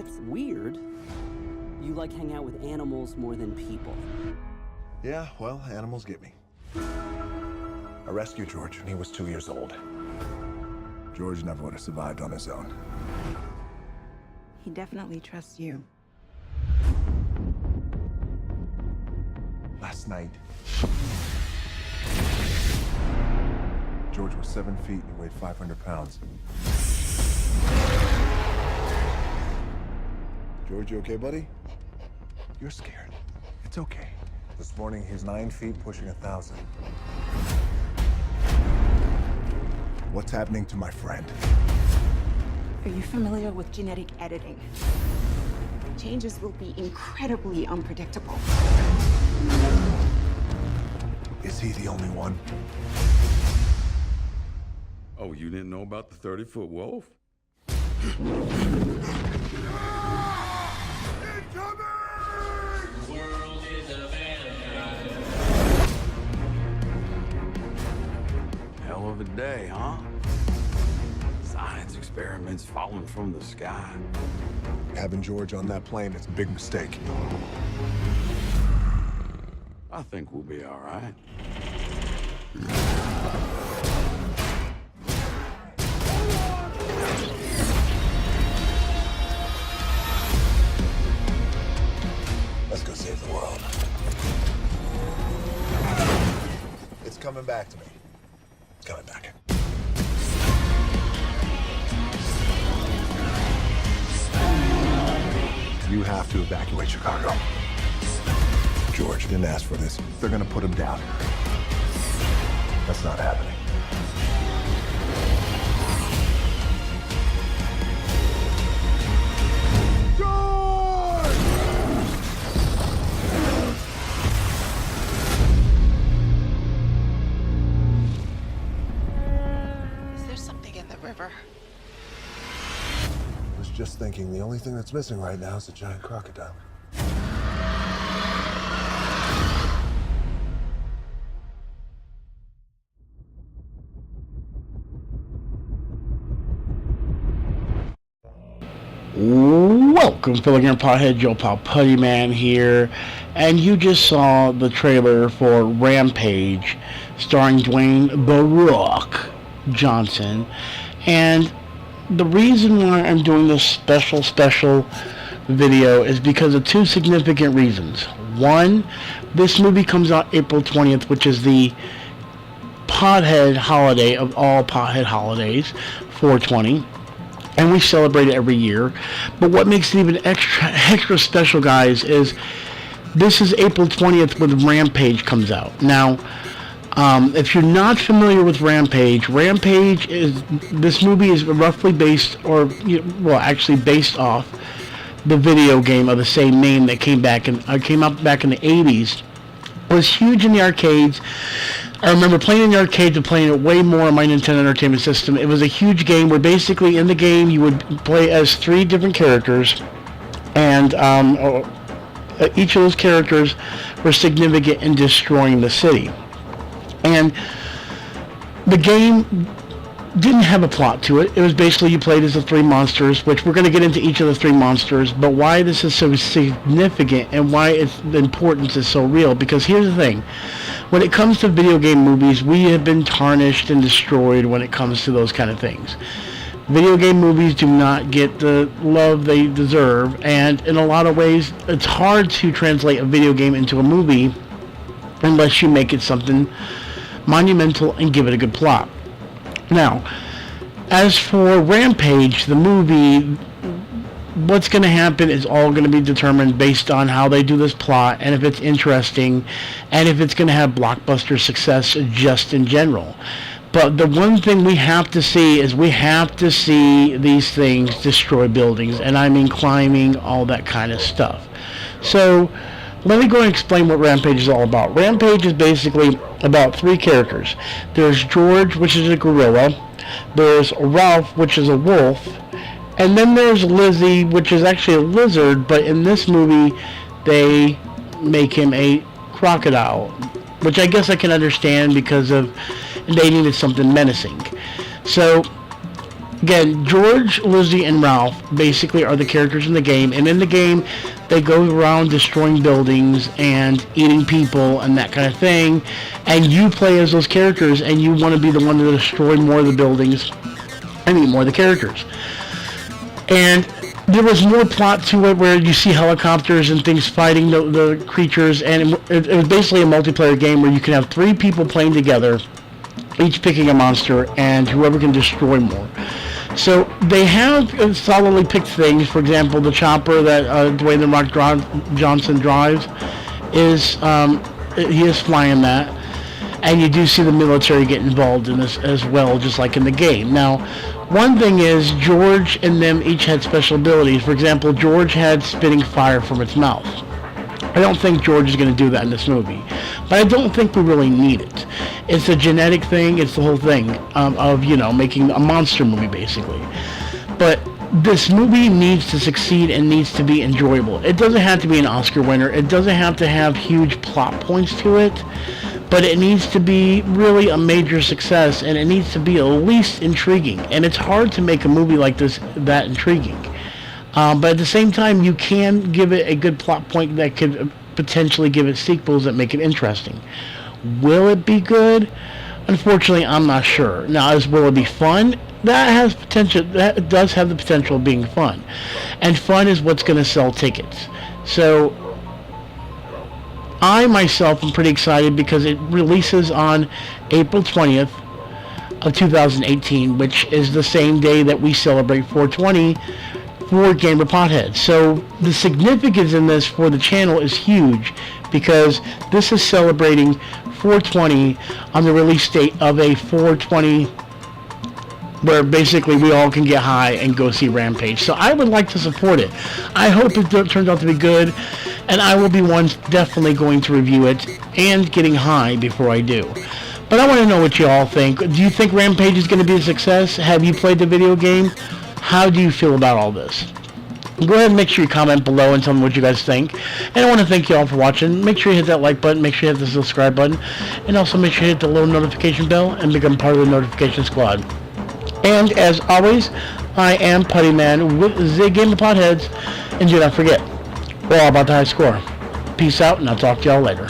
It's weird. You like hang out with animals more than people. Yeah, well, animals get me. I rescued George when he was 2 years old. George never would have survived on his own. He definitely trusts you. Last night, George was 7 feet and he weighed 500 pounds. George, you okay, buddy? You're scared. It's okay. This morning, he's 9 feet, pushing 1,000. What's happening to my friend? Are you familiar with genetic editing? Changes will be incredibly unpredictable. Is he the only one? Oh, you didn't know about the 30-foot wolf? Hell of a day, huh? Science experiments falling from the sky. Having George on that plane is a big mistake. I think we'll be all right. Let's go save the world. It's coming back to me. It's coming back. You have to evacuate Chicago. George didn't ask for this. They're gonna put him down. That's not happening. Is there something in the river? I was just thinking the only thing that's missing right now is a giant crocodile. Welcome, fellow game pothead, Joe Pal Putty Man here, and you just saw the trailer for Rampage, starring Dwayne "The Rock" Johnson. And the reason why I'm doing this special video is because of two significant reasons. One, this movie comes out April 20th, which is the pothead holiday of all pothead holidays, 420. And we celebrate it every year. But what makes it even extra special, guys, is this is April 20th when Rampage comes out. Now, if you're not familiar with Rampage is, this movie is roughly based, or, well, actually based off the video game of the same name that came out back in the 80s. It was huge in the arcades. I remember playing in the arcades and playing it way more on my Nintendo Entertainment System. It was a huge game where basically in the game you would play as 3 different characters, and each of those characters were significant in destroying the city. And the game didn't have a plot to it. It was basically you played as the 3 monsters, which we're going to get into each of the 3 monsters, but why this is so significant and why the importance is so real, because here's the thing. When it comes to video game movies, we have been tarnished and destroyed when it comes to those kind of things. Video game movies do not get the love they deserve, and in a lot of ways, it's hard to translate a video game into a movie unless you make it something monumental and give it a good plot. Now, as for Rampage, the movie, what's going to happen is all going to be determined based on how they do this plot, and if it's interesting, and if it's going to have blockbuster success just in general. But the one thing we have to see is we have to see these things destroy buildings, and I mean climbing, all that kind of stuff. So, let me go and explain what Rampage is all about. Rampage is basically about 3 characters. There's George, which is a gorilla. There's Ralph, which is a wolf. And then there's Lizzie, which is actually a lizard, but in this movie, they make him a crocodile, which I guess I can understand because of they needed something menacing. So, again, George, Lizzie, and Ralph basically are the characters in the game, and in the game, they go around destroying buildings and eating people and that kind of thing, and you play as those characters, and you want to be the one to destroy more of the buildings and eat more of the characters. And there was more plot to it where you see helicopters and things fighting the creatures, and it was basically a multiplayer game where you can have 3 people playing together, each picking a monster, and whoever can destroy more. So they have solidly picked things. For example, the chopper that Dwayne "The Rock" Johnson drives he is flying that, and you do see the military get involved in this as well, just like in the game. Now, one thing is George and them each had special abilities. For example, George had spitting fire from its mouth. I don't think George is going to do that in this movie, but I don't think we really need it. It's a genetic thing. It's the whole thing of making a monster movie, basically. But this movie needs to succeed and needs to be enjoyable. It doesn't have to be an Oscar winner. It doesn't have to have huge plot points to it, but it needs to be really a major success, and it needs to be at least intriguing. And it's hard to make a movie like this that intriguing. But at the same time, you can give it a good plot point that could potentially give it sequels that make it interesting. Will it be good? Unfortunately, I'm not sure. Now, will it be fun? That has potential. That does have the potential of being fun, and fun is what's going to sell tickets. So, I myself am pretty excited because it releases on April 20th of 2018, which is the same day that we celebrate 420. For Gamer Potheads. So the significance in this for the channel is huge because this is celebrating 420 on the release date of a 420 where basically we all can get high and go see Rampage. So I would like to support it. I hope it turns out to be good, and I will be one definitely going to review it and getting high before I do. But I want to know what you all think. Do you think Rampage is going to be a success? Have you played the video game? How do you feel about all this? Go ahead and make sure you comment below and tell me what you guys think. And I want to thank you all for watching. Make sure you hit that like button. Make sure you hit the subscribe button. And also make sure you hit the little notification bell and become part of the notification squad. And as always, I am Putty Man with the Game of Potheads. And do not forget, we're all about the high score. Peace out, and I'll talk to y'all later.